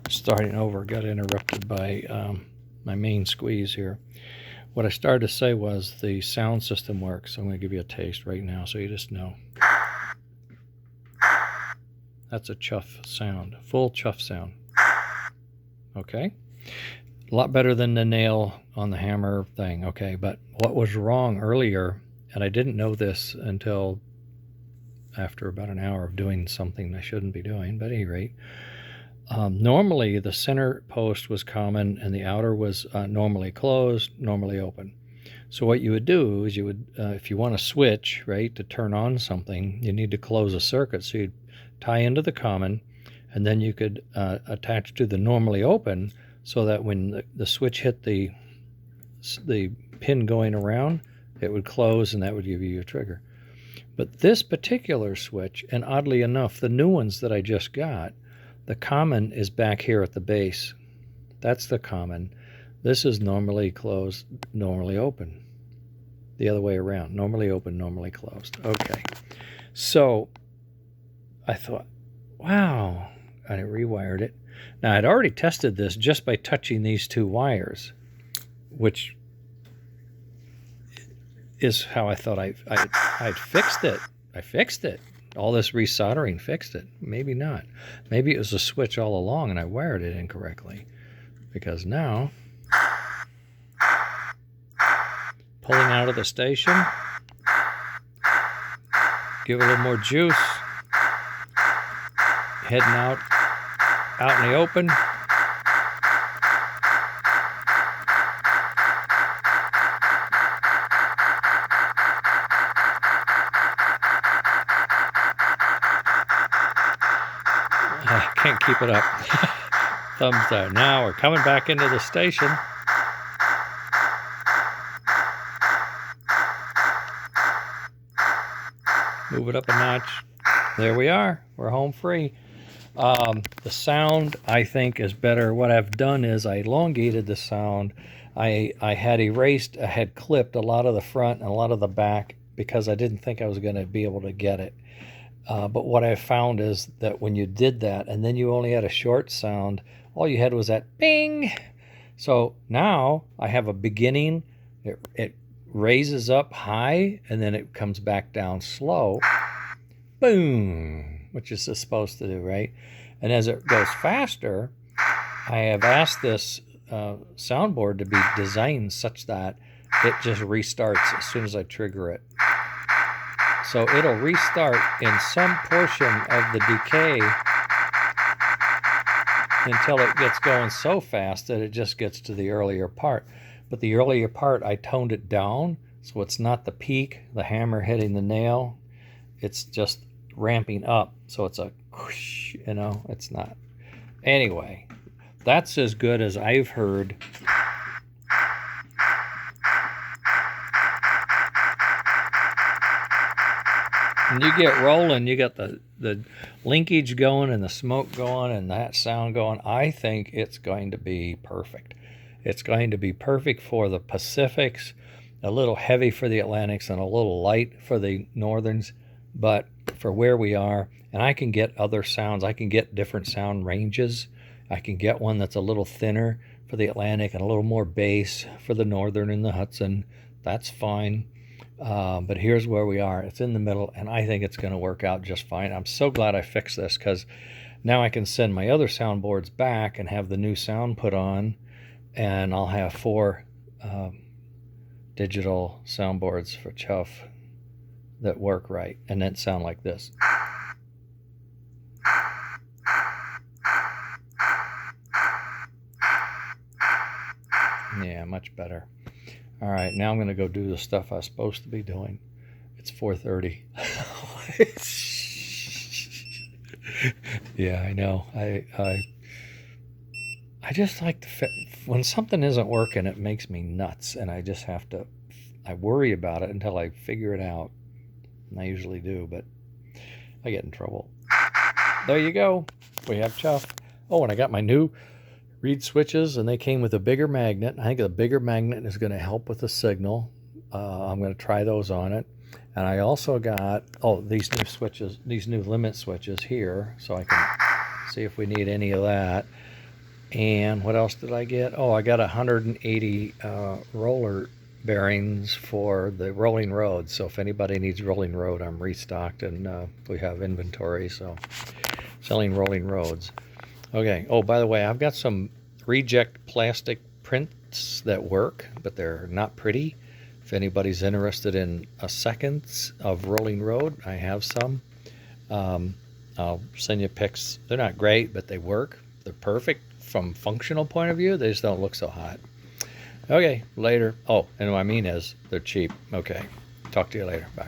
starting over, got interrupted by my main squeeze here. What I started to say was the sound system works. I'm going to give you a taste right now so you just know. That's a Chuff sound, full Chuff sound. Okay? A lot better than the nail on the hammer thing, okay? But what was wrong earlier, and I didn't know this until after about an hour of doing something I shouldn't be doing, but at any rate, normally the center post was common and the outer was normally closed, normally open. So what you would do is you would, if you want to switch, right, to turn on something, you need to close a circuit. So you'd tie into the common, and then you could attach to the normally open so that when the switch hit the pin going around, it would close and that would give you your trigger. But this particular switch, and oddly enough, the new ones that I just got, the common is back here at the base. That's the common. This is normally closed, normally open. The other way around. Normally open, normally closed. Okay. So I thought, wow. I rewired it. Now, I'd already tested this just by touching these two wires, which is how I thought I'd fixed it. I fixed it. All this resoldering fixed it. Maybe not. Maybe it was a switch all along and I wired it incorrectly. Because now, pulling out of the station, give it a little more juice, heading out in the open. I can't keep it up. Thumbs down. Now we're coming back into the station. Move it up a notch. There we are. We're home free. The sound, I think, is better. What I've done is I elongated the sound. I had clipped a lot of the front and a lot of the back because I didn't think I was going to be able to get it. But what I found is that when you did that and then you only had a short sound, all you had was that bing. So now I have a beginning. It raises up high and then it comes back down slow. Boom, which is supposed to do, right? And as it goes faster, I have asked this soundboard to be designed such that it just restarts as soon as I trigger it. So it'll restart in some portion of the decay until it gets going so fast that it just gets to the earlier part. But the earlier part, I toned it down, so it's not the peak, the hammer hitting the nail. It's just ramping up, so it's a whoosh, you know, it's not. Anyway, that's as good as I've heard. And you get rolling, you got the linkage going and the smoke going and that sound going. I think it's going to be perfect. It's going to be perfect for the Pacifics, a little heavy for the Atlantics and a little light for the Northerns, but for where we are, and I can get other sounds. I can get different sound ranges. I can get one that's a little thinner for the Atlantic and a little more bass for the Northern and the Hudson. That's fine. But here's where we are. It's in the middle, and I think it's going to work out just fine. I'm so glad I fixed this because now I can send my other soundboards back and have the new sound put on, and I'll have 4 digital soundboards for Chuff that work right and then sound like this. Yeah, much better. All right, now I'm going to go do the stuff I was supposed to be doing. It's 4:30. Yeah, I know. I just like to when something isn't working, it makes me nuts, and I just have to. I worry about it until I figure it out. And I usually do, but I get in trouble. There you go. We have Chuff. Oh, and I got my new reed switches, and they came with a bigger magnet. I think the bigger magnet is going to help with the signal. I'm going to try those on it. And I also got, these new switches, these new limit switches here, so I can see if we need any of that. And what else did I get? Oh, I got 180 roller bearings for the rolling road. So if anybody needs rolling road, I'm restocked and we have inventory. So selling rolling roads. Okay. Oh, by the way, I've got some reject plastic prints that work, but they're not pretty. If anybody's interested in a seconds of rolling road, I have some. I'll send you pics. They're not great, but they work. They're perfect from functional point of view. They just don't look so hot. Okay, later. Oh, and what I mean is they're cheap. Okay, talk to you later. Bye.